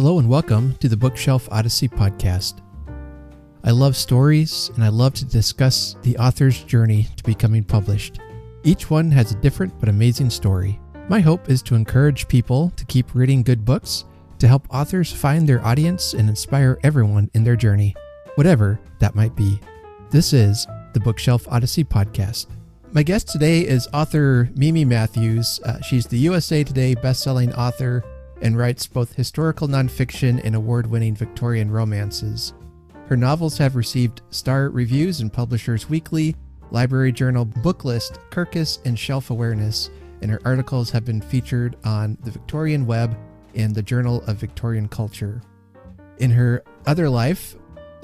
Hello and welcome to the Bookshelf Odyssey Podcast. I love stories and I love to discuss the author's journey to becoming published. Each one has a different but amazing story. My hope is to encourage people to keep reading good books, to help authors find their audience and inspire everyone in their journey, whatever that might be. This is the Bookshelf Odyssey Podcast. My guest today is author Mimi Matthews. She's the USA Today bestselling author and writes both historical nonfiction and award-winning Victorian romances. Her novels have received star reviews in Publishers Weekly, Library Journal, Booklist, Kirkus, and Shelf Awareness, and her articles have been featured on the Victorian Web and the Journal of Victorian Culture. In her other life,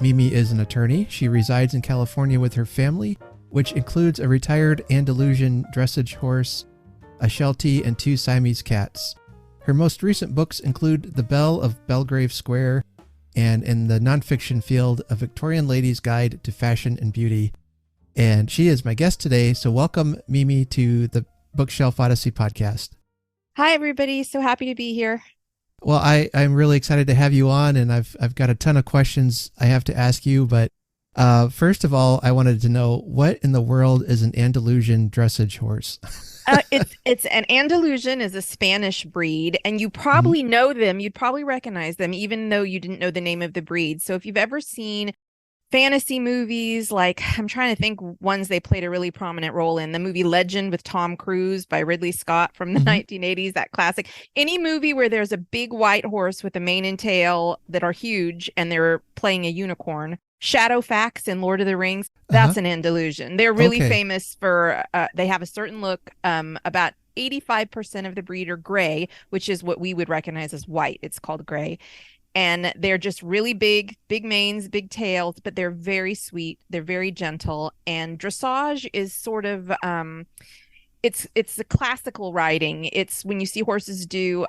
Mimi is an attorney. She resides in California with her family, which includes a retired Andalusian dressage horse, a Sheltie, and 2 Siamese cats. Her most recent books include The Belle of Belgrave Square and, in the nonfiction field, A Victorian Lady's Guide to Fashion and Beauty. And she is my guest today, so welcome, Mimi, to the Bookshelf Odyssey podcast. Hi, everybody. So happy to be here. Well, I'm really excited to have you on, and I've got a ton of questions I have to ask you, but first of all, I wanted to know, what in the world is an Andalusian dressage horse? It's an Andalusian is a Spanish breed, and you probably know them. You'd probably recognize them, even though you didn't know the name of the breed. So if you've ever seen fantasy movies, like I'm trying to think ones they played a really prominent role in, the movie Legend with Tom Cruise by Ridley Scott from the 1980s, that classic. Any movie where there's a big white horse with a mane and tail that are huge and they're playing a unicorn. Shadowfax in Lord of the Rings, that's an Andalusian. They're really famous for, they have a certain look. About 85% of the breed are gray, which is what we would recognize as white. It's called gray. And they're just really big manes, big tails, but they're very sweet. They're very gentle. And dressage is sort of, it's the classical riding. It's when you see horses do,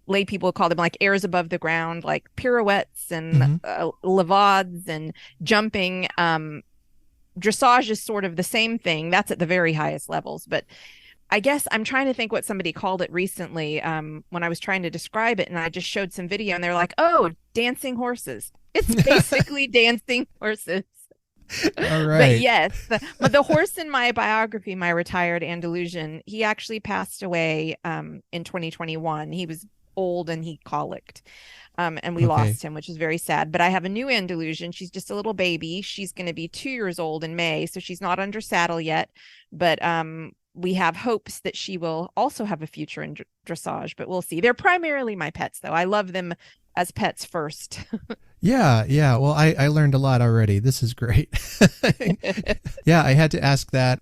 lay people call them like airs above the ground, like pirouettes and levades and jumping. Dressage is sort of the same thing. That's at the very highest levels. But I guess I'm trying to think what somebody called it recently when I was trying to describe it, and I just showed some video and they're like, oh, dancing horses. It's basically dancing horses. All right. But yes, but the horse in my biography, my retired Andalusian, he actually passed away in 2021. He was old and he colicked. And we lost him, which is very sad. But I have a new Andalusian. She's just a little baby. She's going to be 2 years old in May, so she's not under saddle yet. But we have hopes that she will also have a future in dressage, but we'll see. They're primarily my pets, though. I love them as pets first. Yeah. Well, I learned a lot already. This is great. Yeah, I had to ask that.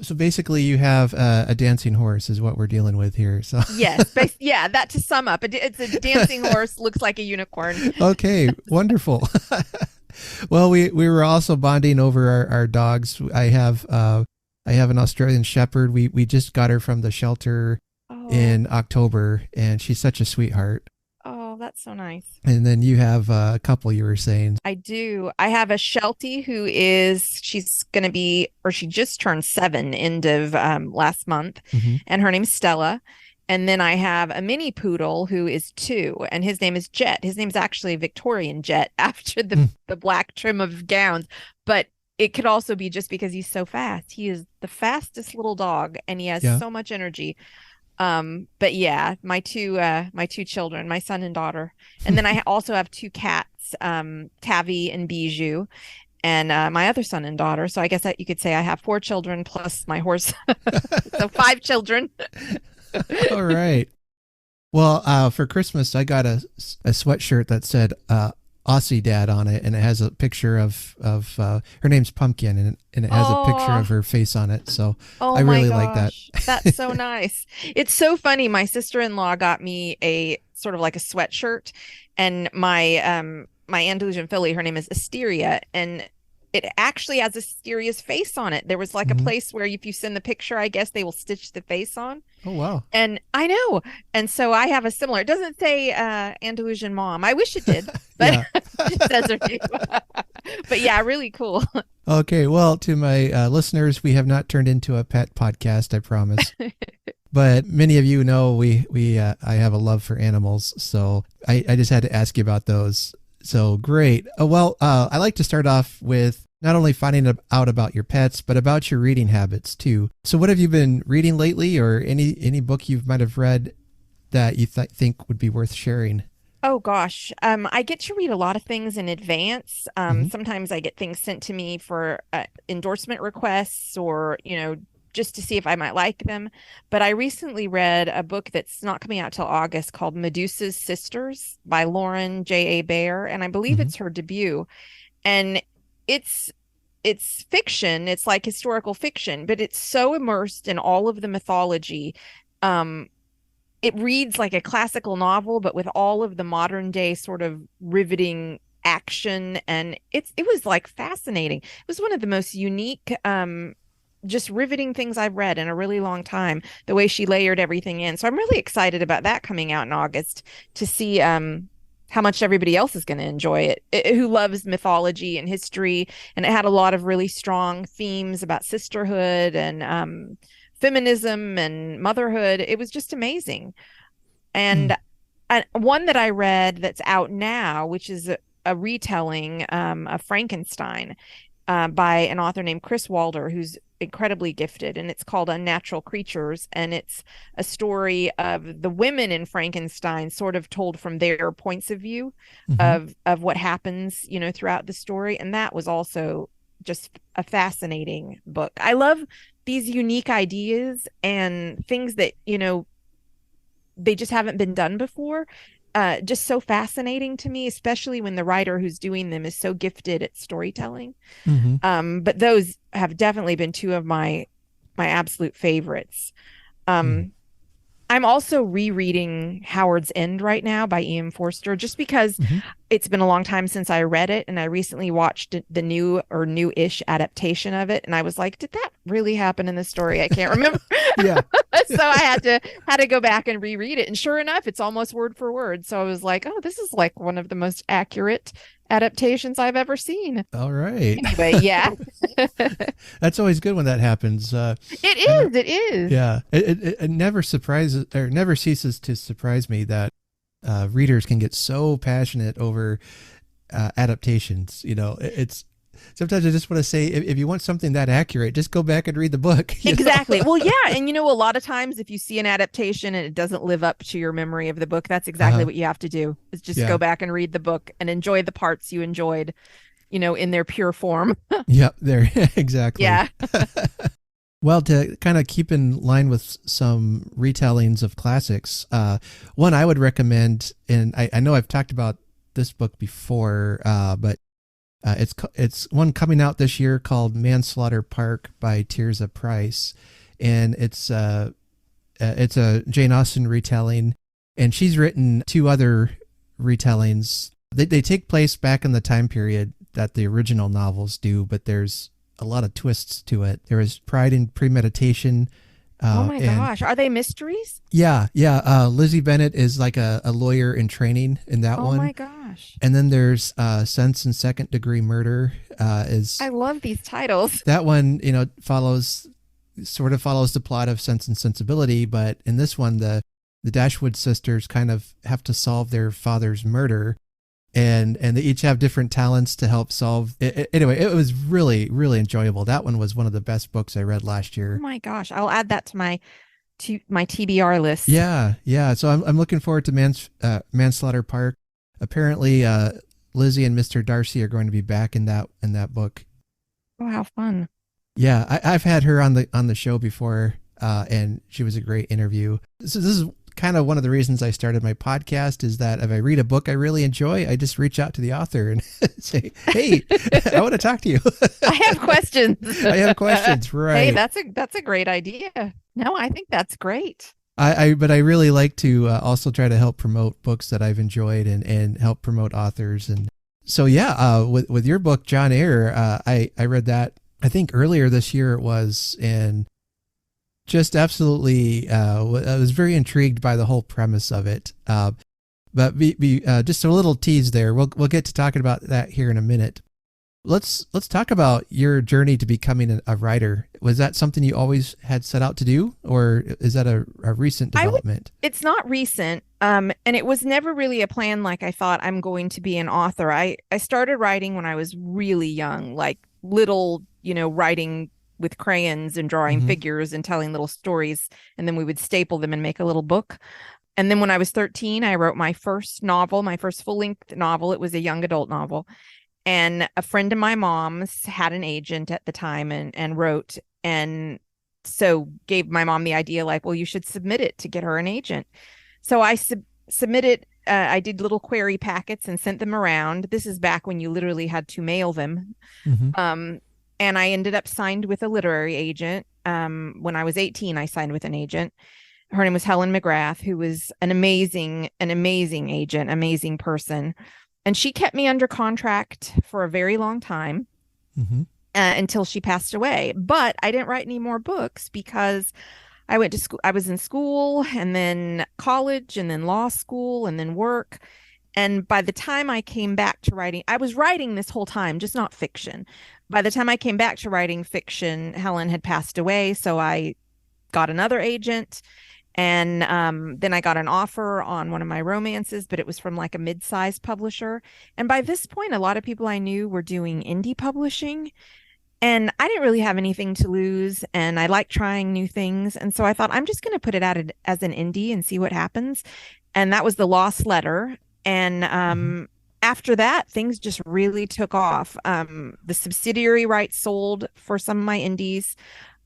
So basically you have a dancing horse is what we're dealing with here. So yes. Yeah, that to sum up, it's a dancing horse, looks like a unicorn. Okay, wonderful. Well, we were also bonding over our dogs. I have an Australian Shepherd. We just got her from the shelter in October, and she's such a sweetheart. Oh, that's so nice. And then you have a couple, you were saying. I do. I have a Sheltie she's going to be, or she just turned 7 end of last month, and her name's Stella. And then I have a mini poodle who is 2, and his name is Jet. His name's actually Victorian Jet after the black trim of gowns, but it could also be just because he's so fast. He is the fastest little dog, and he has so much energy. But yeah, my two children, my son and daughter. And then I also have 2 cats, Tavi and Bijou, and my other son and daughter. So I guess that you could say I have 4 children plus my horse. So 5 children. All right. Well, for Christmas, I got a sweatshirt that said, Aussie Dad on it, and it has a picture of her name's Pumpkin, and it has a picture of her face on it. So I really like that. That's so nice. It's so funny. My sister-in-law got me a sort of like a sweatshirt, and my Andalusian filly, her name is Asteria, and it actually has Asteria's face on it. There was like a place where if you send the picture, I guess they will stitch the face on. Oh, wow. And I know. And so I have a similar, it doesn't say Andalusian mom. I wish it did, but it says her name. But yeah, really cool. Okay. Well, to my listeners, we have not turned into a pet podcast, I promise. But many of you know I have a love for animals, so I just had to ask you about those. So great. I like to start off with not only finding out about your pets, but about your reading habits too. So what have you been reading lately, or any book you might have read that you think would be worth sharing? Oh gosh. I get to read a lot of things in advance. Mm-hmm. Sometimes I get things sent to me for endorsement requests or, just to see if I might like them. But I recently read a book that's not coming out till August called Medusa's Sisters by Lauren J.A. Bear, and I believe Mm-hmm. it's her debut. And it's fiction. It's like historical fiction, but it's so immersed in all of the mythology. It reads like a classical novel, but with all of the modern day sort of riveting action. And it was like fascinating. It was one of the most unique, just riveting things I've read in a really long time, the way she layered everything in. So I'm really excited about that coming out in August to see how much everybody else is going to enjoy it, who loves mythology and history. And it had a lot of really strong themes about sisterhood and feminism and motherhood. It was just amazing. And one that I read that's out now, which is a retelling of Frankenstein by an author named Chris Walder, who's incredibly gifted, and it's called Unnatural Creatures, and it's a story of the women in Frankenstein sort of told from their points of view of what happens, throughout the story. And that was also just a fascinating book. I love these unique ideas and things that, they just haven't been done before. Just so fascinating to me, especially when the writer who's doing them is so gifted at storytelling. But those have definitely been two of my absolute favorites. I'm also rereading Howard's End right now by Ian Forster, just because it's been a long time since I read it, and I recently watched the new or new-ish adaptation of it, and I was like, did that really happen in the story? I can't remember. Yeah. So I had to go back and reread it, and sure enough, it's almost word for word. So I was like, oh, this is like one of the most accurate adaptations I've ever seen. All right. Anyway, yeah. That's always good when that happens. It is. Yeah. It never surprises or never ceases to surprise me that readers can get so passionate over adaptations. It's sometimes I just want to say, if you want something that accurate, just go back and read the book. Exactly. Well, yeah. And a lot of times if you see an adaptation and it doesn't live up to your memory of the book, that's exactly what you have to do, is just go back and read the book and enjoy the parts you enjoyed, in their pure form. Yep. There. Exactly. Yeah. Well, to kind of keep in line with some retellings of classics, one I would recommend, and I know I've talked about this book before, but it's one coming out this year called Manslaughter Park by Tirza Price, and it's a Jane Austen retelling, and she's written two other retellings. They take place back in the time period that the original novels do, but there's a lot of twists to it. There is Pride and Premeditation. Oh my gosh. Are they mysteries? Yeah. Lizzie Bennet is like a lawyer in training in that one. Oh my gosh. And then there's Sense and Second Degree Murder. I love these titles. That one, follows the plot of Sense and Sensibility, but in this one, the Dashwood sisters kind of have to solve their father's murder. And they each have different talents to help solve it. Anyway, it was really, really enjoyable. That one was one of the best books I read last year. Oh my gosh. I'll add that to my TBR list. Yeah. So I'm looking forward to Manslaughter Park. Apparently, Lizzie and Mr. Darcy are going to be back in that book. Oh, how fun. Yeah, I've had her on the show before, and she was a great interview. So this is kind of one of the reasons I started my podcast, is that if I read a book I really enjoy, I just reach out to the author and say, hey, I want to talk to you. I have questions. Right. Hey, that's a great idea. No, I think that's great. But I really like to also try to help promote books that I've enjoyed and help promote authors. And so, with your book, John Eyre, I read that, I think earlier this year it was, and just absolutely, I was very intrigued by the whole premise of it. But just a little tease there. We'll get to talking about that here in a minute. Let's talk about your journey to becoming a writer. Was that something you always had set out to do, or is that a recent development? It's not recent. And it was never really a plan like I thought I'm going to be an author. I started writing when I was really young, like little, writing with crayons and drawing figures and telling little stories. And then we would staple them and make a little book. And then when I was 13, I wrote my first novel, my first full-length novel. It was a young adult novel. And a friend of my mom's had an agent at the time and wrote, and so gave my mom the idea, like, well, you should submit it to get her an agent. So I submitted, I did little query packets and sent them around. This is back when you literally had to mail them. And I ended up signed with a literary agent. When I was 18, I signed with an agent. Her name was Helen McGrath, who was an amazing agent, amazing person. And she kept me under contract for a very long time until she passed away. But I didn't write any more books because I went to school. I was in school and then college and then law school and then work. And by the time I came back to writing, I was writing this whole time, just not fiction. By the time I came back to writing fiction, Helen had passed away. So I got another agent. And then I got an offer on one of my romances, but it was from like a mid-sized publisher. And by this point, a lot of people I knew were doing indie publishing. And I didn't really have anything to lose. And I like trying new things. And so I thought, I'm just going to put it out as an indie and see what happens. And that was The Lost Letter. And after that, things just really took off. The subsidiary rights sold for some of my indies.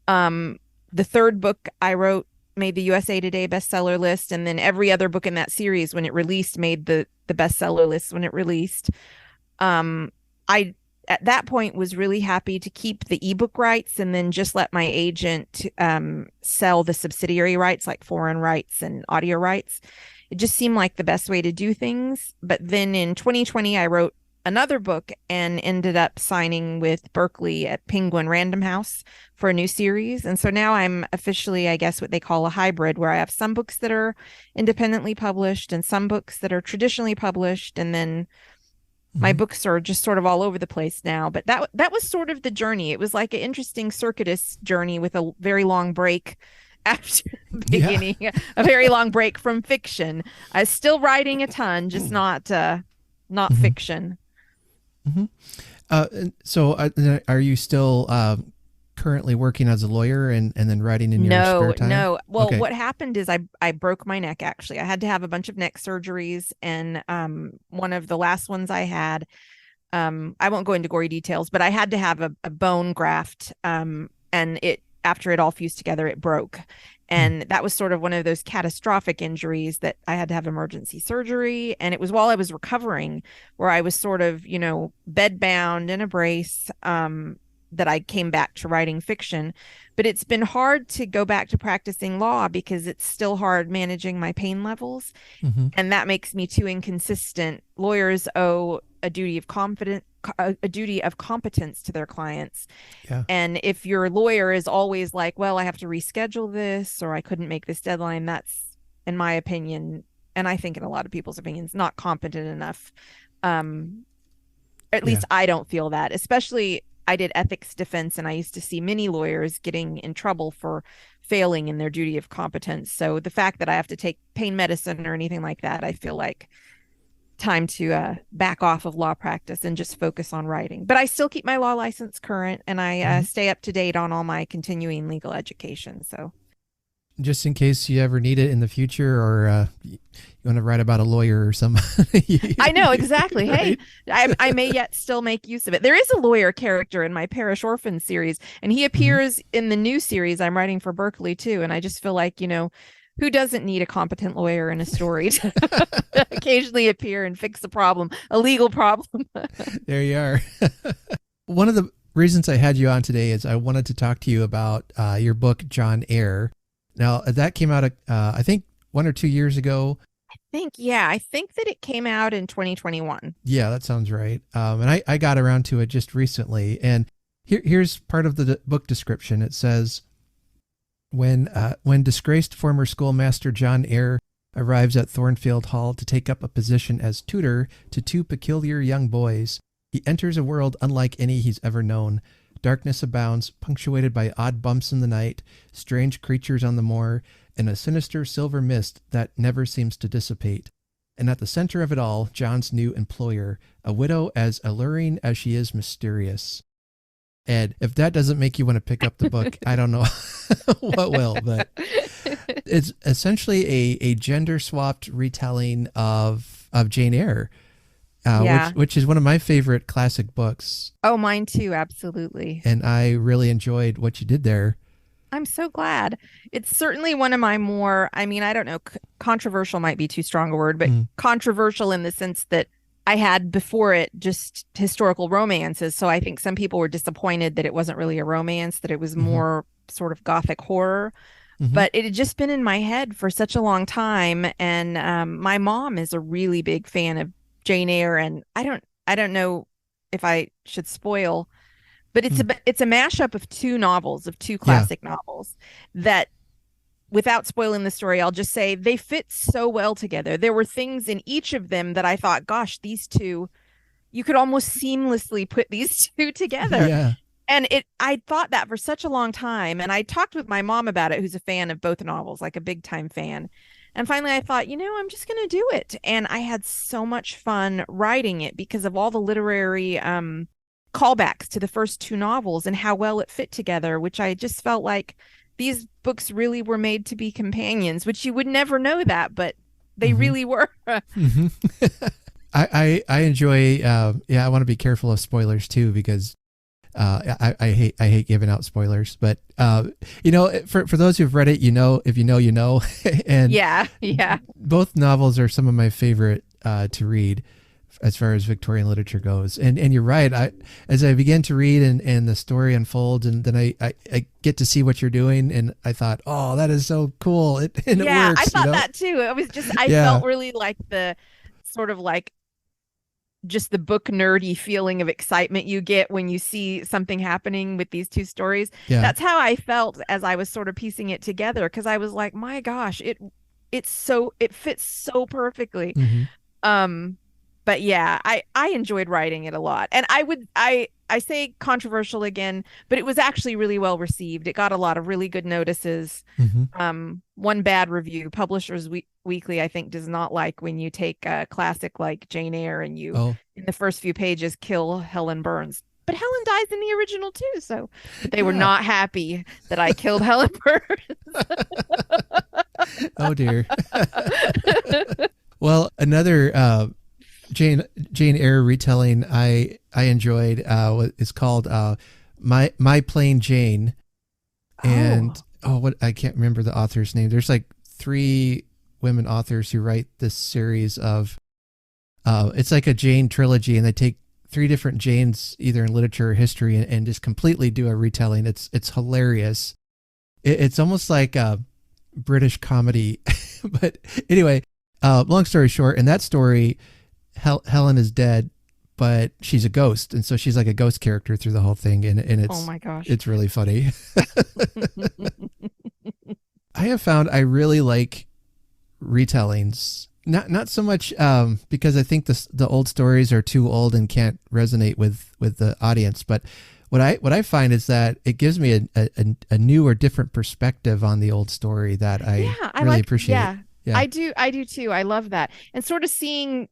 The third book I wrote made the USA Today bestseller list, and then every other book in that series when it released made the bestseller list when it released. I at that point was really happy to keep the ebook rights and then just let my agent sell the subsidiary rights, like foreign rights and audio rights. It just seemed like the best way to do things. But then in 2020, I wrote another book and ended up signing with Berkeley at Penguin Random House for a new series. And so now I'm officially, I guess, what they call a hybrid, where I have some books that are independently published and some books that are traditionally published. And then my books are just sort of all over the place now. But that was sort of the journey. It was like an interesting circuitous journey with a very long break after the beginning, a very long break from fiction. I was still writing a ton, just not fiction. So are you still currently working as a lawyer and then writing in your spare time? No. Well, okay. What happened is I broke my neck, actually. I had to have a bunch of neck surgeries, and one of the last ones I had, I won't go into gory details, but I had to have a bone graft, and after it all fused together, it broke. And that was sort of one of those catastrophic injuries that I had to have emergency surgery. And it was while I was recovering, where I was sort of, bedbound in a brace, that I came back to writing fiction. But it's been hard to go back to practicing law because it's still hard managing my pain levels. And that makes me too inconsistent. Lawyers owe a duty of competence to their clients. And if your lawyer is always like, well, I have to reschedule this, or I couldn't make this deadline, that's, in my opinion, and I think in a lot of people's opinions, not competent enough. At least I don't feel that. Especially, I did ethics defense, and I used to see many lawyers getting in trouble for failing in their duty of competence. So the fact that I have to take pain medicine or anything like that, I feel like time to back off of law practice and just focus on writing. But I still keep my law license current, and I stay up to date on all my continuing legal education. So just in case you ever need it in the future, or you want to write about a lawyer or something. I know, exactly. Right? Hey, I may yet still make use of it. There is a lawyer character in my Parish Orphan series, and he appears in the new series I'm writing for Berkeley too. And I just feel like, who doesn't need a competent lawyer in a story to occasionally appear and fix a legal problem? There you are. One of the reasons I had you on today is I wanted to talk to you about your book, John Eyre. Now, that came out, I think, 1 or 2 years ago. I think that it came out in 2021. Yeah, that sounds right. And I got around to it just recently. And here's part of the book description. It says, when disgraced former schoolmaster John Eyre arrives at Thornfield Hall to take up a position as tutor to 2 peculiar young boys, He enters a world unlike any he's ever known. Darkness abounds, punctuated by odd bumps in the night, strange creatures on the moor, and a sinister silver mist that never seems to dissipate. And at the center of it all, John's new employer, a widow as alluring as she is mysterious. Ed, if that doesn't make you want to pick up the book, I don't know what will, but it's essentially a gender-swapped retelling of Jane Eyre, which is one of my favorite classic books. Oh, mine too, absolutely. And I really enjoyed what you did there. I'm so glad. It's certainly one of my more, I don't know, controversial might be too strong a word, but controversial in the sense that I had before it just historical romances. So I think some people were disappointed that it wasn't really a romance, that it was more sort of gothic horror. But it had just been in my head for such a long time. And my mom is a really big fan of Jane Eyre. And I don't know if I should spoil, but it's a mashup of two classic novels that, without spoiling the story, I'll just say they fit so well together. There were things in each of them that I thought, gosh, these two, you could almost seamlessly put these two together. Yeah. And I thought that for such a long time. And I talked with my mom about it, who's a fan of both novels, like a big time fan. And finally I thought, I'm just going to do it. And I had so much fun writing it because of all the literary callbacks to the first two novels and how well it fit together, which I just felt like these books really were made to be companions, which you would never know that, but they really were. I enjoy, I want to be careful of spoilers too, because I hate giving out spoilers, but for those who've read it, if you know, and yeah. Both novels are some of my favorite to read as far as Victorian literature goes. And you're right. As I began to read and the story unfolds, and then I get to see what you're doing, and I thought, oh, that is so cool. It works. I thought that too. It was just, I felt really like the sort of like just the book nerdy feeling of excitement you get when you see something happening with these two stories. Yeah. That's how I felt as I was sort of piecing it together, because I was like, my gosh, it fits so perfectly. But yeah, I enjoyed writing it a lot. And I say controversial again, but it was actually really well received. It got a lot of really good notices. One bad review, Publishers Weekly, I think, does not like when you take a classic like Jane Eyre and you, in the first few pages, kill Helen Burns. But Helen dies in the original too, so they were not happy that I killed Helen Burns. Oh dear. Well, another Jane Eyre retelling I enjoyed is called My Plain Jane, and what I can't remember the author's name. There's like 3 women authors who write this series of it's like a Jane trilogy, and they take 3 different Janes either in literature or history and just completely do a retelling. It's hilarious. It's almost like a British comedy. But anyway, long story short, in that story, Helen is dead, but she's a ghost, and so she's like a ghost character through the whole thing, and it's, oh my gosh, it's really funny. I have found I really like retellings, not so much because I think the old stories are too old and can't resonate with the audience, but what I find is that it gives me a new or different perspective on the old story that I really appreciate. Yeah, I do too. I love that, and sort of seeing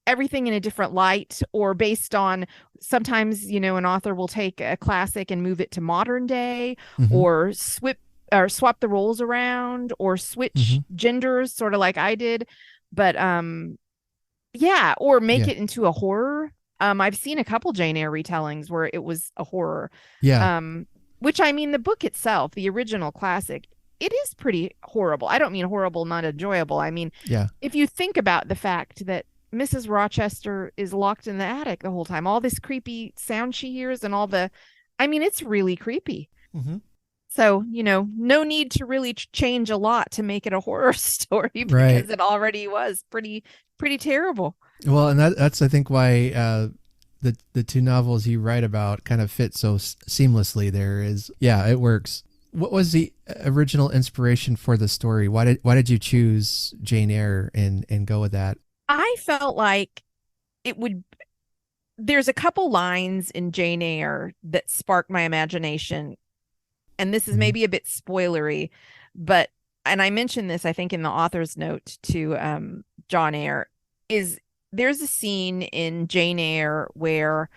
everything in a different light, or based on, sometimes an author will take a classic and move it to modern day, or swap the roles around, or switch genders, sort of like I did, but or make it into a horror. I've seen a couple Jane Eyre retellings where it was a horror, which the book itself, the original classic, it is pretty horrible. I don't mean horrible, not enjoyable. If you think about the fact that Mrs. Rochester is locked in the attic the whole time, all this creepy sound she hears, and all it's really creepy. So, no need to really change a lot to make it a horror story, because it already was pretty terrible. Well, and that's I think why the 2 novels you write about kind of fit so seamlessly. There is, it works. What was the original inspiration for the story? Why did you choose Jane Eyre and go with that? I felt like it would, there's a couple lines in Jane Eyre that spark my imagination. And this is maybe a bit spoilery, but, and I mentioned this, I think, in the author's note to John Eyre, is there's a scene in Jane Eyre where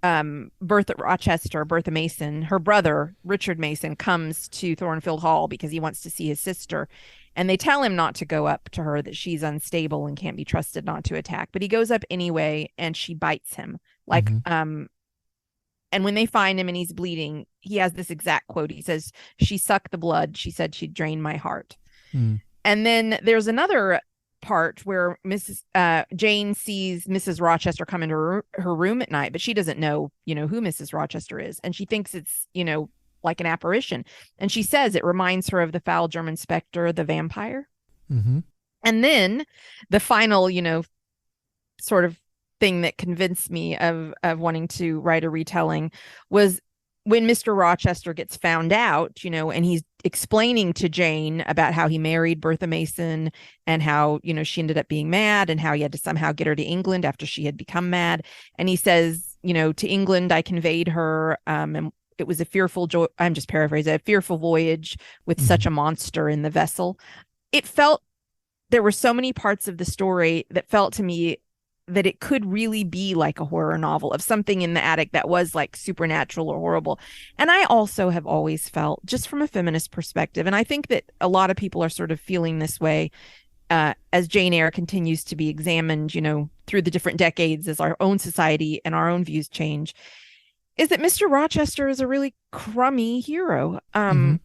Bertha Mason, her brother, Richard Mason, comes to Thornfield Hall because he wants to see his sister. And they tell him not to go up to her, that she's unstable and can't be trusted not to attack. But he goes up anyway, and she bites him. Like, and when they find him and he's bleeding, he has this exact quote. He says, "She sucked the blood. She said she'd drain my heart." And then there's another part where Jane sees Mrs. Rochester come into her room at night, but she doesn't know, who Mrs. Rochester is. And she thinks it's, like an apparition. And she says it reminds her of the foul German specter, the vampire. And then the final, sort of thing that convinced me of wanting to write a retelling was when Mr. Rochester gets found out, and he's explaining to Jane about how he married Bertha Mason and how, she ended up being mad and how he had to somehow get her to England after she had become mad. And he says, "To England I conveyed her, and it was a fearful I'm just paraphrasing, a fearful voyage with such a monster in the vessel." It felt, there were so many parts of the story that felt to me that it could really be like a horror novel of something in the attic that was like supernatural or horrible. And I also have always felt, just from a feminist perspective, and I think that a lot of people are sort of feeling this way as Jane Eyre continues to be examined, through the different decades as our own society and our own views change, is that Mr. Rochester is a really crummy hero.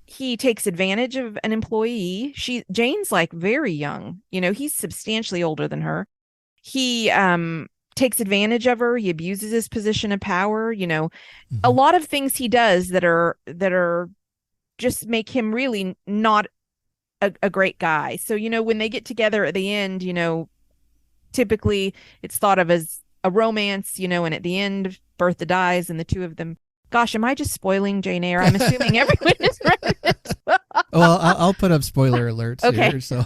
He takes advantage of an employee. Jane's like very young, he's substantially older than her. He takes advantage of her. He abuses his position of power. A lot of things he does that are just make him really not a great guy. So, when they get together at the end, typically it's thought of as a romance, and at the end, Bertha dies and the two of them. Gosh, am I just spoiling Jane Eyre? I'm assuming everyone has read it. Well, I'll put up spoiler alerts here. So.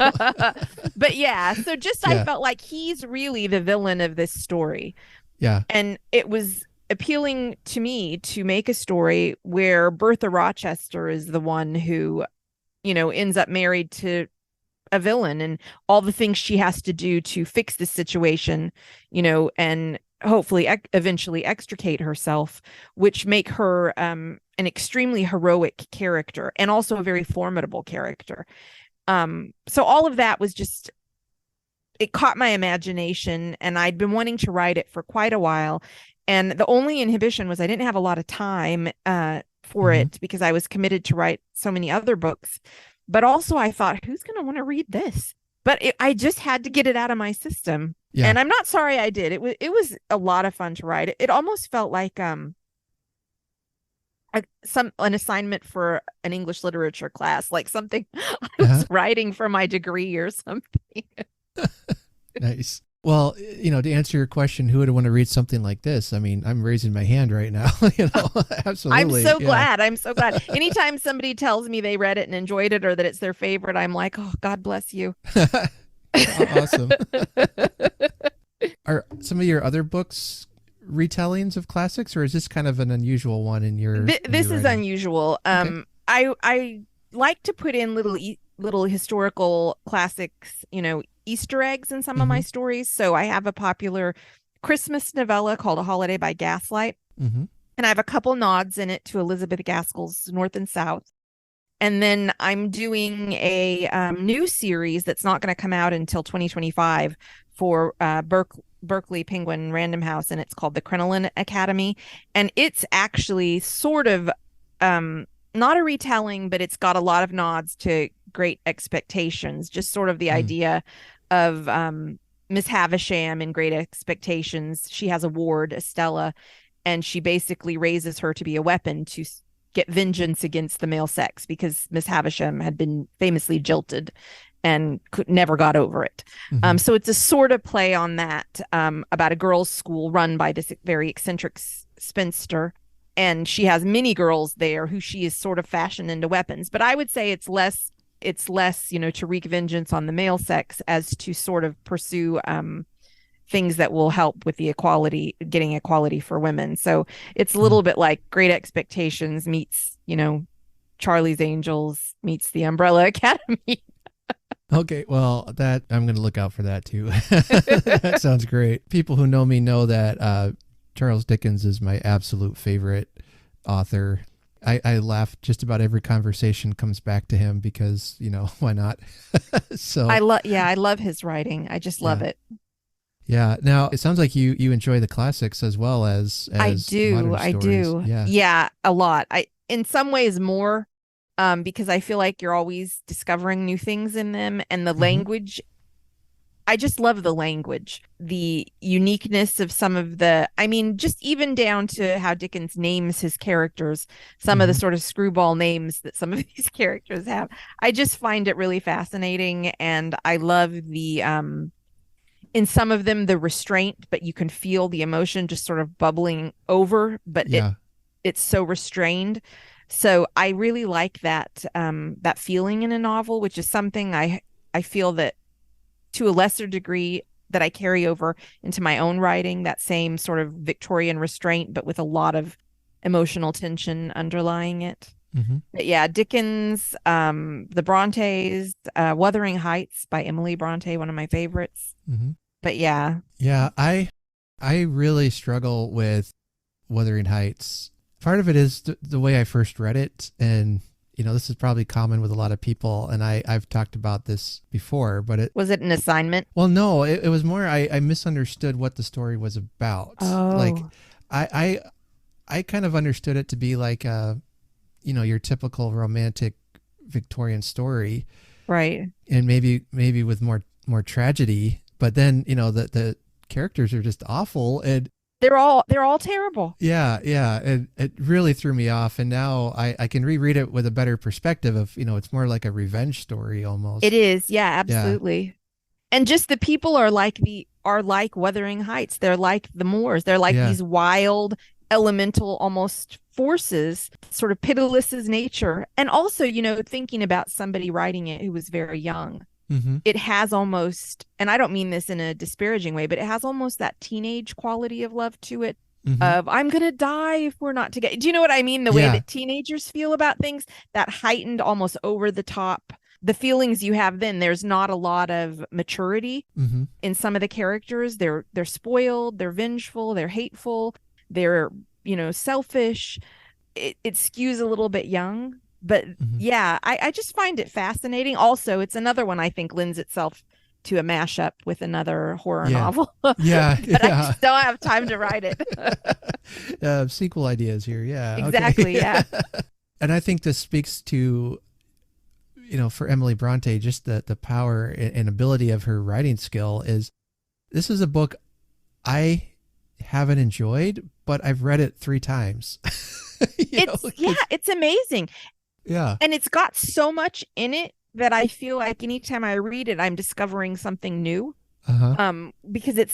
But yeah, so just I felt like he's really the villain of this story. Yeah. And it was appealing to me to make a story where Bertha Rochester is the one who, ends up married to a villain and all the things she has to do to fix the situation, and hopefully eventually extricate herself, which make her an extremely heroic character and also a very formidable character. So all of that was just, it caught my imagination, and I'd been wanting to write it for quite a while. And the only inhibition was I didn't have a lot of time for it because I was committed to write so many other books. But also I thought, who's going to want to read this? But I just had to get it out of my system. Yeah. And I'm not sorry I did. It was a lot of fun to write. It almost felt like an assignment for an English literature class, like something I was writing for my degree or something. Nice. Well, to answer your question, who would want to read something like this? I mean, I'm raising my hand right now. Absolutely. I'm so glad. I'm so glad. Anytime somebody tells me they read it and enjoyed it or that it's their favorite, I'm like, oh, God bless you. Awesome. Are some of your other books retellings of classics, or is this kind of an unusual one in your? This is unusual. Okay. I like to put in little historical classics, Easter eggs in some of my stories. So I have a popular Christmas novella called A Holiday by Gaslight. And I have a couple nods in it to Elizabeth Gaskell's North and South. And then I'm doing a new series that's not going to come out until 2025 for Berkeley Penguin Random House, and it's called The Crinoline Academy. And it's actually sort of not a retelling, but it's got a lot of nods to Great Expectations, just sort of the idea of Miss Havisham in Great Expectations. She has a ward, Estella, and she basically raises her to be a weapon to get vengeance against the male sex because Miss Havisham had been famously jilted and never got over it. So it's a sort of play on that, about a girls' school run by this very eccentric spinster. And she has many girls there who she is sort of fashioned into weapons. But I would say it's less, to wreak vengeance on the male sex as to sort of pursue things that will help with the equality, getting equality for women. So it's a little bit like Great Expectations meets, Charlie's Angels meets The Umbrella Academy. Okay, well, that I'm going to look out for that too. That sounds great. People who know me know that Charles Dickens is my absolute favorite author. I laugh just about every conversation comes back to him because, why not? So I love his writing. I just love it. Yeah. Now it sounds like you enjoy the classics as well as I do. modern stories. Yeah, a lot. In some ways more, because I feel like you're always discovering new things in them, and the language. I just love the language, the uniqueness of some of just even down to how Dickens names his characters, some of the sort of screwball names that some of these characters have. I just find it really fascinating. And I love in some of them, the restraint, but you can feel the emotion just sort of bubbling over, but it's so restrained. So I really like that feeling in a novel, which is something I feel that to a lesser degree that I carry over into my own writing, that same sort of Victorian restraint, but with a lot of emotional tension underlying it. But yeah, Dickens, the Brontes, Wuthering Heights by Emily Bronte, one of my favorites. But yeah. Yeah, I really struggle with Wuthering Heights. Part of it is the way I first read it, and this is probably common with a lot of people, and I've talked about this before, but Was it an assignment? Well, no, it was more I misunderstood what the story was about. Oh. Like I kind of understood it to be like your typical romantic Victorian story. Right. And maybe with more tragedy, but then, the characters are just awful, and they're all terrible. Yeah. And it really threw me off. And now I can reread it with a better perspective of, it's more like a revenge story almost. It is. Yeah, absolutely. Yeah. And just the people are like Wuthering Heights. They're like the Moors. They're like these wild, elemental, almost forces, sort of pitiless as nature. And also, thinking about somebody writing it who was very young. It has almost, and I don't mean this in a disparaging way, but it has almost that teenage quality of love to it, of I'm going to die if we're not together. Do you know what I mean? The way that teenagers feel about things, that heightened, almost over the top, the feelings you have then. There's not a lot of maturity in some of the characters. They're spoiled, they're vengeful, they're hateful, they're, selfish. It skews a little bit young. But yeah, I just find it fascinating. Also, it's another one I think lends itself to a mashup with another horror novel. Yeah. But I just don't have time to write it. Sequel ideas here. Yeah. Exactly. Okay. Yeah. And I think this speaks to, for Emily Bronte, just the power and ability of her writing skill. This is a book I haven't enjoyed, but I've read it 3 times. It's amazing. Yeah. And it's got so much in it that I feel like anytime I read it, I'm discovering something new. Because it's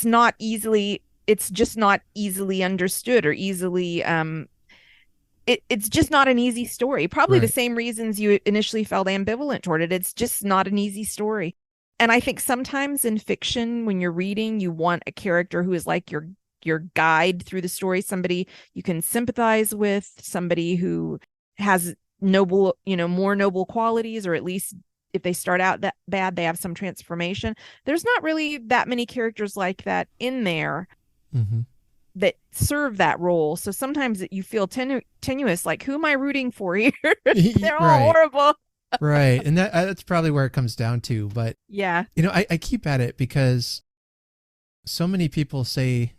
just not easily understood or easily, it's just not an easy story. Probably the same reasons you initially felt ambivalent toward it. It's just not an easy story. And I think sometimes in fiction, when you're reading, you want a character who is like your guide through the story, somebody you can sympathize with, somebody who has noble, more noble qualities, or at least if they start out that bad, they have some transformation. There's not really that many characters like that in there that serve that role. So sometimes you feel tenuous, like, who am I rooting for here? They're all horrible. Right. And that's probably where it comes down to. But yeah, I keep at it because so many people say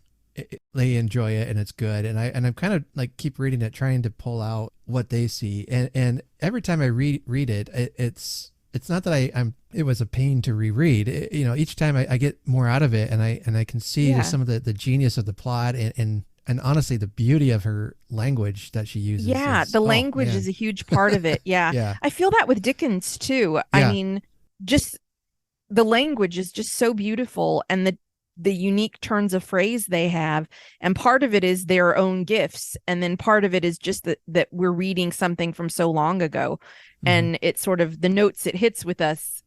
they enjoy it and it's good, and I'm kind of like keep reading it, trying to pull out what they see, and every time I read it, it's not that it was a pain to reread. Each time I get more out of it, and I can see some of the genius of the plot and honestly the beauty of her language that she uses. The language is a huge part of it. Yeah. I feel that with Dickens too. I mean, just the language is just so beautiful, and the unique turns of phrase they have, and part of it is their own gifts, and then part of it is just that we're reading something from so long ago, and it's sort of the notes it hits with us,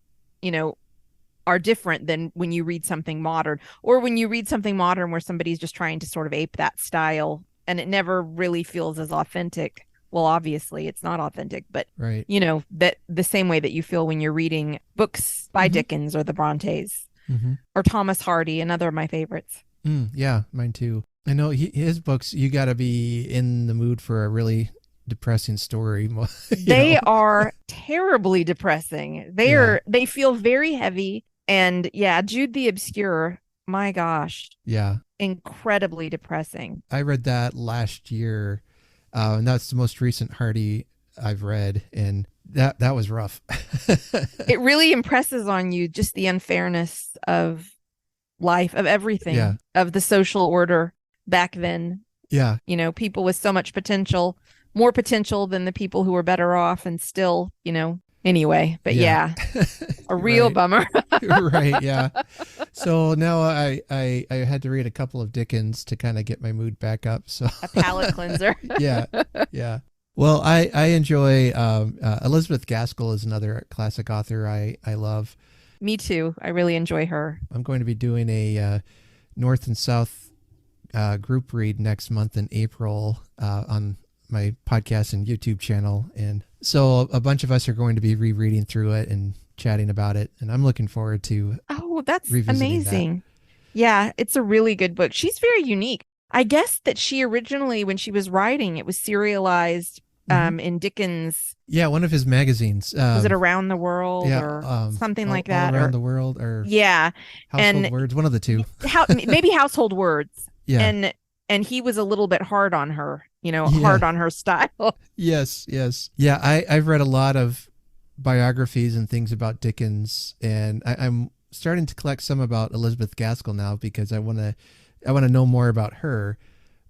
are different than when you read something modern, or when you read something modern where somebody's just trying to sort of ape that style and it never really feels as authentic. Well, obviously it's not authentic, but right. That the same way that you feel when you're reading books by Dickens or the Brontes or Thomas Hardy, another of my favorites. Yeah, mine too. I know his books, you got to be in the mood for a really depressing story. They are terribly depressing. They feel very heavy. And yeah, Jude the Obscure, my gosh. Yeah. Incredibly depressing. I read that last year. And that's the most recent Hardy I've read. And that was rough. It really impresses on you just the unfairness of life, of everything, of the social order back then. Yeah. People with so much potential, more potential than the people who were better off, and still, anyway. But a real bummer. Right. Yeah. So now I had to read a couple of Dickens to kind of get my mood back up. So a palate cleanser. Yeah. Well, I enjoy Elizabeth Gaskell is another classic author I love. Me too. I really enjoy her. I'm going to be doing a North and South group read next month in April on my podcast and YouTube channel. And so a bunch of us are going to be rereading through it and chatting about it. And I'm looking forward to that's amazing. Yeah, it's a really good book. She's very unique. I guess that she originally, when she was writing, it was serialized in Dickens. Yeah, one of his magazines. Was it Around the World or something like that? Around the World or Household Words, one of the two. Maybe Household Words. Yeah. And he was a little bit hard on her, hard on her style. Yes. Yeah, I've read a lot of biographies and things about Dickens, and I'm starting to collect some about Elizabeth Gaskell now because I want to know more about her.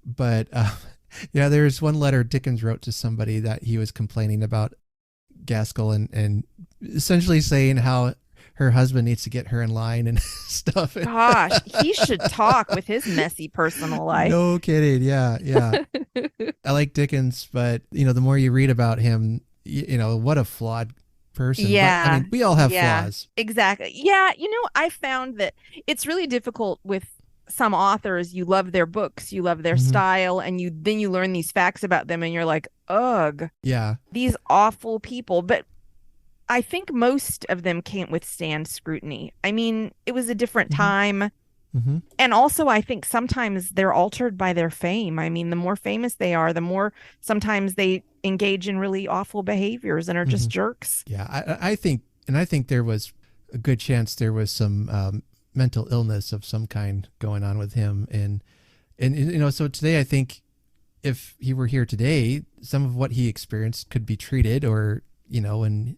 But there's one letter Dickens wrote to somebody that he was complaining about Gaskell and essentially saying how her husband needs to get her in line and stuff. Gosh, he should talk with his messy personal life. No kidding. Yeah. I like Dickens, but the more you read about him, what a flawed person. Yeah. But, I mean, we all have flaws. Exactly. Yeah. I found that it's really difficult with some authors. You love their books, you love their style, and then you learn these facts about them and you're like, ugh. Yeah. These awful people. But I think most of them can't withstand scrutiny. I mean, it was a different time. And also, I think sometimes they're altered by their fame. I mean, the more famous they are, the more sometimes they engage in really awful behaviors and are just jerks. Yeah, I think there was a good chance there was some mental illness of some kind going on with him. And so today I think if he were here today, some of what he experienced could be treated or, and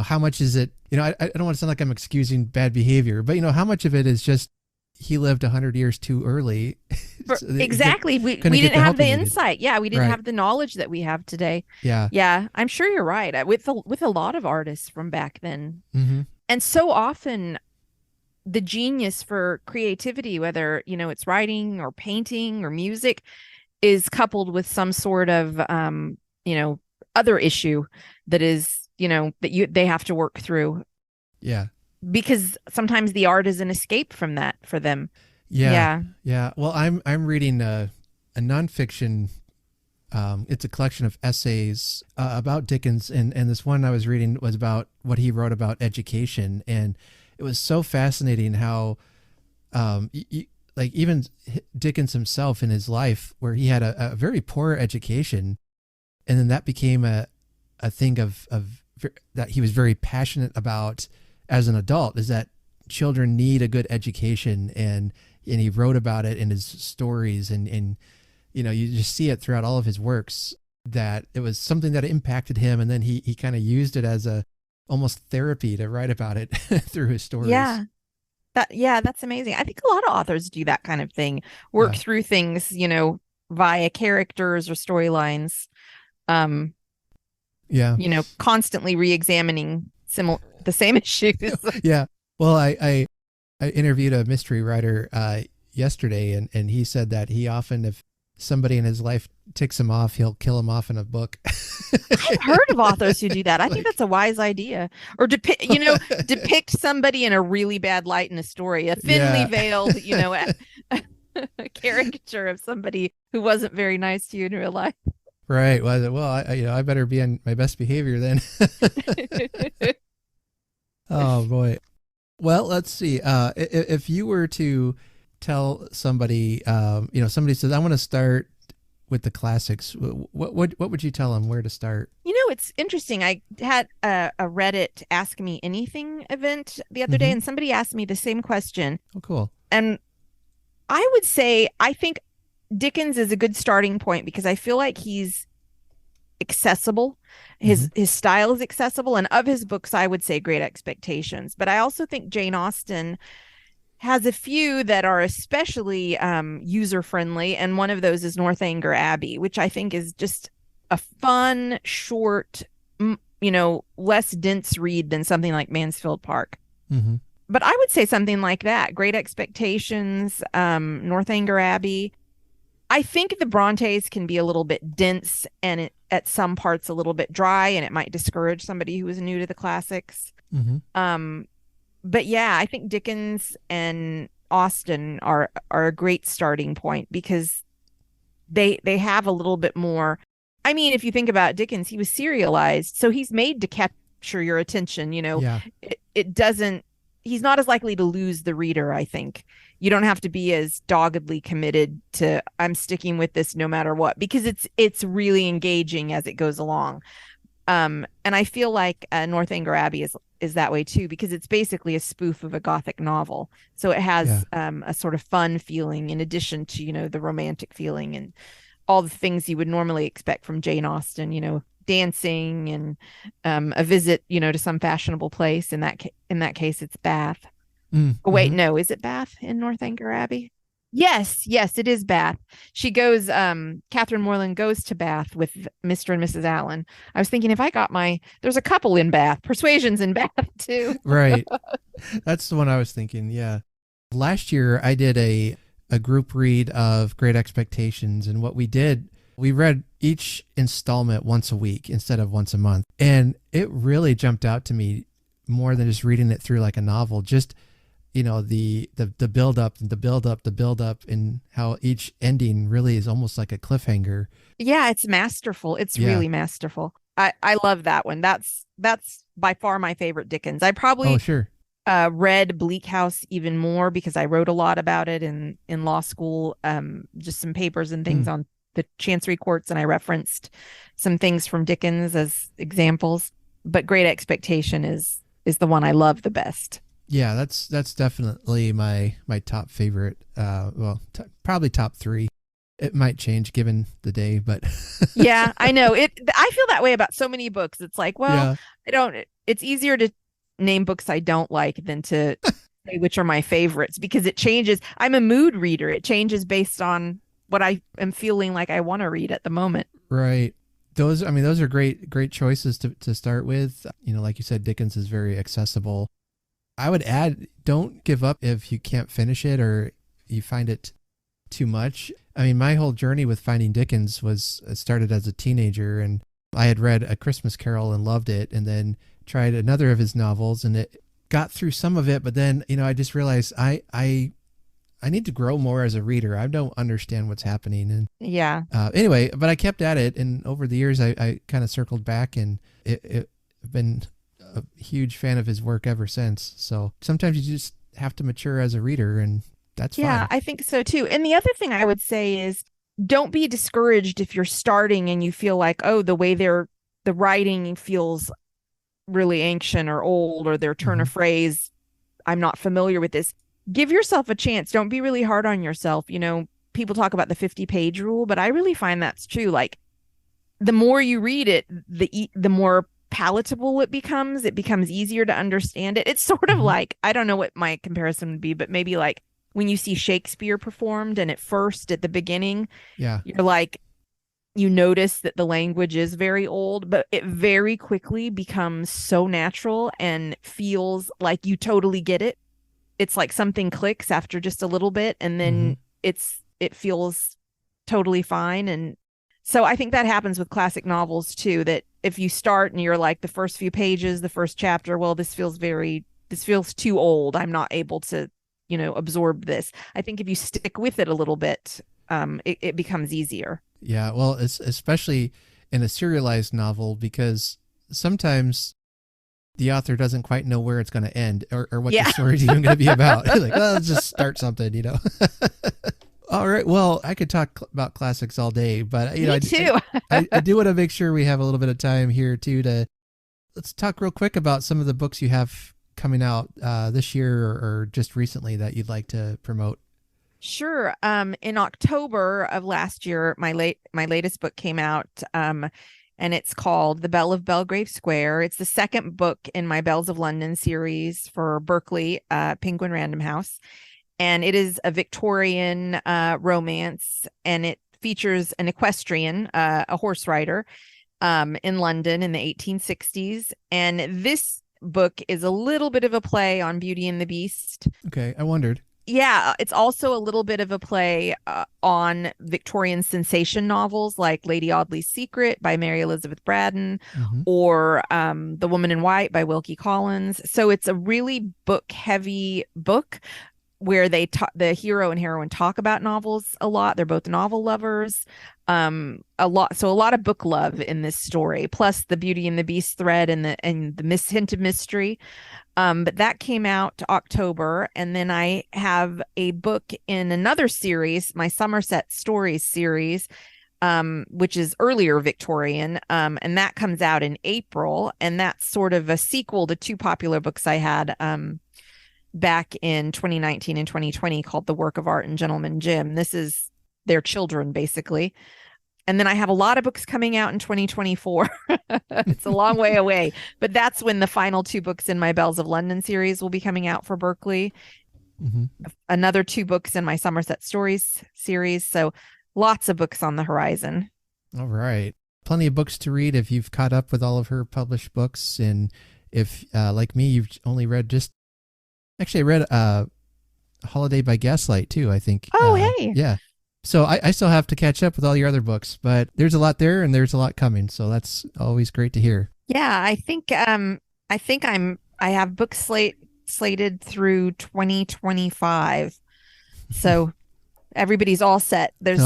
how much is it, I don't want to sound like I'm excusing bad behavior, but how much of it is just he lived 100 years too early. So exactly. We didn't have the insight. Yeah. We didn't have the knowledge that we have today. Yeah. Yeah. I'm sure you're right. With a lot of artists from back then. And so often the genius for creativity, whether, it's writing or painting or music, is coupled with some sort of, other issue that is, they have to work through. Yeah. Because sometimes the art is an escape from that for them. Yeah. Well, I'm reading a nonfiction. It's a collection of essays about Dickens, and this one I was reading was about what he wrote about education, and it was so fascinating how, like even Dickens himself in his life, where he had a very poor education, and then that became a thing of that he was very passionate about as an adult, is that children need a good education, and he wrote about it in his stories, and you just see it throughout all of his works that it was something that impacted him, and then he kind of used it as a almost therapy to write about it through his stories. That's amazing. I think a lot of authors do that kind of thing, work through things, via characters or storylines. Constantly re-examining the same issues. Yeah. Well, I interviewed a mystery writer yesterday, and he said that he often, somebody in his life ticks him off, he'll kill him off in a book. I've heard of authors who do that. I think that's a wise idea. Or depict somebody in a really bad light in a story, a thinly veiled, a caricature of somebody who wasn't very nice to you in real life. Right. Well, I better be on my best behavior then. Oh boy. Well, let's see. If you were to tell somebody, somebody says, I want to start with the classics, what would you tell them where to start? It's interesting. I had a Reddit Ask Me Anything event the other day, and somebody asked me the same question. Oh, cool. And I would say, I think Dickens is a good starting point because I feel like he's accessible. His style is accessible. And of his books, I would say Great Expectations. But I also think Jane Austen has a few that are especially user-friendly. And one of those is Northanger Abbey, which I think is just a fun, short, less dense read than something like Mansfield Park. Mm-hmm. But I would say something like that. Great Expectations, Northanger Abbey. I think the Brontes can be a little bit dense and at some parts a little bit dry, and it might discourage somebody who is new to the classics. Mm-hmm. But yeah, I think Dickens and Austen are a great starting point because they have a little bit more. I mean, if you think about Dickens, he was serialized, so he's made to capture your attention. It doesn't. He's not as likely to lose the reader, I think. You don't have to be as doggedly committed to, I'm sticking with this no matter what, because it's really engaging as it goes along. And I feel like Northanger Abbey is that way too, because it's basically a spoof of a Gothic novel. So it has a sort of fun feeling in addition to, the romantic feeling and all the things you would normally expect from Jane Austen, dancing and a visit, to some fashionable place. In that case, it's Bath. Oh, wait, no, is it Bath in Northanger Abbey? Yes, it is Bath. She goes, Catherine Morland goes to Bath with Mr. and Mrs. Allen. I was thinking there's a couple in Bath. Persuasion's in Bath too. Right. That's the one I was thinking. Yeah. Last year I did a group read of Great Expectations, and what we did, we read each installment once a week instead of once a month. And it really jumped out to me more than just reading it through like a novel. Just, the build up and the build up and how each ending really is almost like a cliffhanger. Yeah, it's masterful. It's really masterful. I love that one. That's by far my favorite Dickens. I probably read Bleak House even more because I wrote a lot about it in law school, just some papers and things on the Chancery Courts, and I referenced some things from Dickens as examples. But Great Expectation is the one I love the best. Yeah, that's definitely my top favorite. Probably top 3. It might change given the day, but yeah, I know it. I feel that way about so many books. It's like, I don't. It's easier to name books I don't like than to say which are my favorites because it changes. I'm a mood reader. It changes based on what I am feeling like I want to read at the moment. Right. Those are great choices to start with. Like you said, Dickens is very accessible. I would add, don't give up if you can't finish it or you find it too much. My whole journey with finding Dickens started as a teenager, and I had read A Christmas Carol and loved it, and then tried another of his novels, and it got through some of it, but then, I just realized I need to grow more as a reader. I don't understand what's happening. And anyway, but I kept at it, and over the years, I kind of circled back, and I've been a huge fan of his work ever since. So sometimes you just have to mature as a reader, and that's fine. Yeah, I think so too. And the other thing I would say is don't be discouraged if you're starting and you feel like, the way the writing feels really ancient or old, or their turn of phrase, I'm not familiar with this. Give yourself a chance. Don't be really hard on yourself. People talk about the 50-page rule, but I really find that's true. Like the more you read it, the more palatable it becomes. It becomes easier to understand it. It's sort of like, I don't know what my comparison would be, but maybe like when you see Shakespeare performed, and at the beginning, you're like, you notice that the language is very old, but it very quickly becomes so natural and feels like you totally get it. It's like something clicks after just a little bit, and then it feels totally fine. And so I think that happens with classic novels too, that if you start and you're like the first few pages, the first chapter, well, this feels too old. I'm not able to, absorb this. I think if you stick with it a little bit, it becomes easier. Yeah, well, it's especially in a serialized novel, because sometimes the author doesn't quite know where it's going to end or what the story is even going to be about. Like, well, let's just start something, All right. Well, I could talk about classics all day, but Me too. I do want to make sure we have a little bit of time here too let's talk real quick about some of the books you have coming out this year or just recently that you'd like to promote. Sure. In October of last year, my latest book came out, and it's called The Belle of Belgrave Square. It's the second book in my Bells of London series for Berkeley, Penguin Random House. And it is a Victorian romance, and it features an equestrian, a horse rider, in London in the 1860s. And this book is a little bit of a play on Beauty and the Beast. Okay, I wondered. Yeah, it's also a little bit of a play on Victorian sensation novels like Lady Audley's Secret by Mary Elizabeth Braddon, or The Woman in White by Wilkie Collins. So it's a really book-heavy book where the hero and heroine talk about novels a lot. They're both novel lovers. A lot of book love in this story, plus the Beauty and the Beast thread and the hint of mystery. But that came out October, and then I have a book in another series, my Somerset Stories series, which is earlier Victorian, and that comes out in April, and that's sort of a sequel to two popular books I had back in 2019 and 2020 called The Work of Art and Gentleman Jim. This is their children, basically. And then I have a lot of books coming out in 2024. It's a long way away, but that's when the final two books in my Bells of London series will be coming out for Berkeley. Another two books in my Somerset Stories series. So lots of books on the horizon. All right. Plenty of books to read if you've caught up with all of her published books. And if, like me, you've only read I read Holiday by Gaslight too, I think. Oh, hey. Yeah. So I still have to catch up with all your other books, but there's a lot there and there's a lot coming. So that's always great to hear. Yeah, I think I have books slated through 2025. So everybody's all set. There's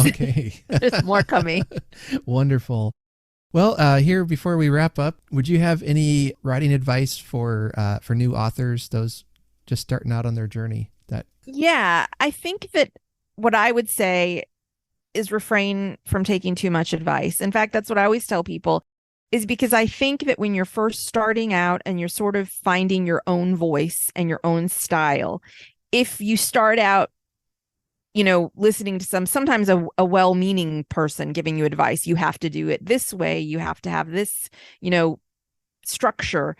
more coming. Wonderful. Well, here before we wrap up, would you have any writing advice for new authors, those just starting out on their journey? Yeah, I think that what I would say is refrain from taking too much advice. In fact, that's what I always tell people, is because I think that when you're first starting out and you're sort of finding your own voice and your own style, if you start out, listening to sometimes a well-meaning person giving you advice, you have to do it this way, you have to have this, structure,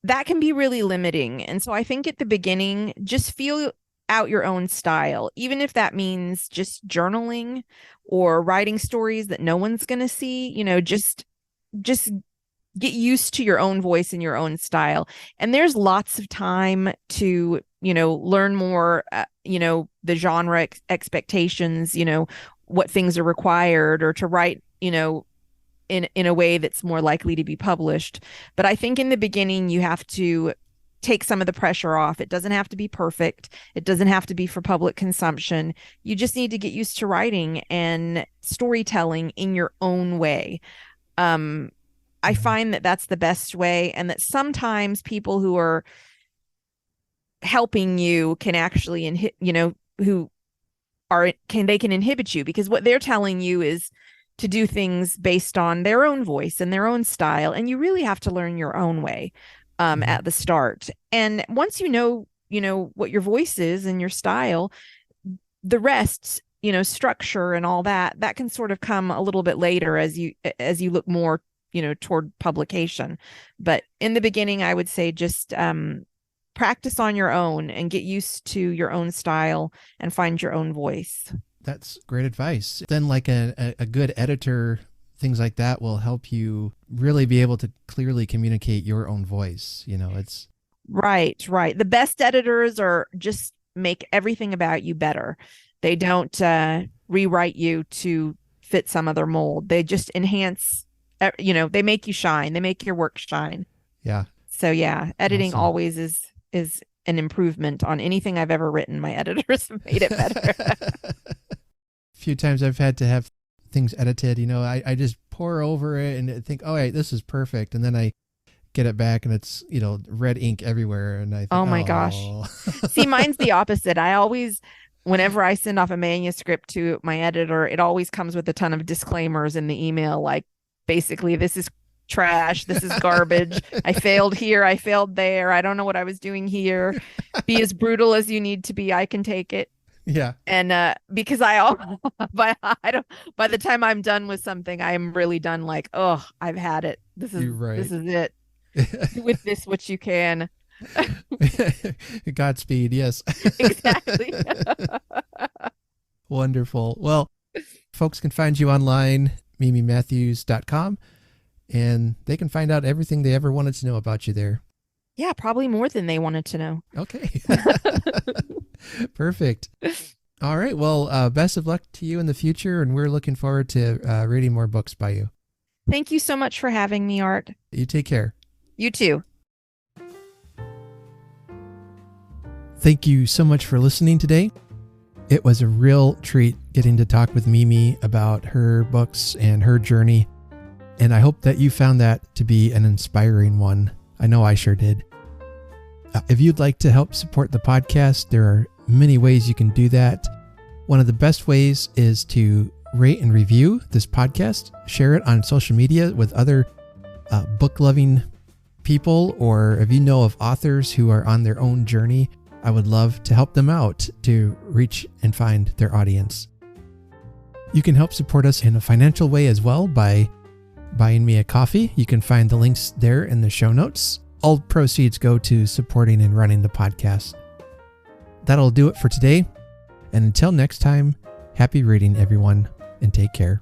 that can be really limiting. And so I think at the beginning, just feel out your own style, even if that means just journaling or writing stories that no one's going to see. Just get used to your own voice and your own style. And there's lots of time to learn more, the genre expectations, what things are required, or to write in a way that's more likely to be published. But I think in the beginning you have to take some of the pressure off. It doesn't have to be perfect. It doesn't have to be for public consumption. You just need to get used to writing and storytelling in your own way. I find that that's the best way, and that sometimes people who are helping you can actually, they can inhibit you, because what they're telling you is to do things based on their own voice and their own style. And you really have to learn your own way at the start. And once you know what your voice is and your style, the rest, structure and all that can sort of come a little bit later as you look more, toward publication. But in the beginning, I would say just practice on your own and get used to your own style and find your own voice. That's great advice. Then like a good editor, things like that will help you really be able to clearly communicate your own voice. It's right. The best editors are just make everything about you better. They don't rewrite you to fit some other mold. They just enhance, they make you shine. They make your work shine. Yeah. So yeah, editing Awesome. always is an improvement on anything I've ever written. My editors have made it better. A few times I've had to have things edited, I just pour over it and think, oh, wait, this is perfect. And then I get it back and it's, red ink everywhere. And I think, oh my gosh. See, mine's the opposite. I always, whenever I send off a manuscript to my editor, it always comes with a ton of disclaimers in the email. Like, basically, this is trash. This is garbage. I failed here. I failed there. I don't know what I was doing here. Be as brutal as you need to be. I can take it. Yeah. And because by the time I'm done with something, I'm really done. Like, oh, I've had it. This is it. Do with this what you can. Godspeed. Yes. Exactly. Wonderful. Well, folks can find you online, mimimatthews.com, and they can find out everything they ever wanted to know about you there. Yeah, probably more than they wanted to know. Okay. Perfect. All right. Well, best of luck to you in the future, and we're looking forward to reading more books by you. Thank you so much for having me, Art. You take care. You too. Thank you so much for listening today. It was a real treat getting to talk with Mimi about her books and her journey, and I hope that you found that to be an inspiring one. I know I sure did. If you'd like to help support the podcast, there are many ways you can do that. One of the best ways is to rate and review this podcast, share it on social media with other book-loving people, or if you know of authors who are on their own journey, I would love to help them out to reach and find their audience. You can help support us in a financial way as well by buying me a coffee. You can find the links there in the show notes. All proceeds go to supporting and running the podcast. That'll do it for today. And until next time, happy reading, everyone, and take care.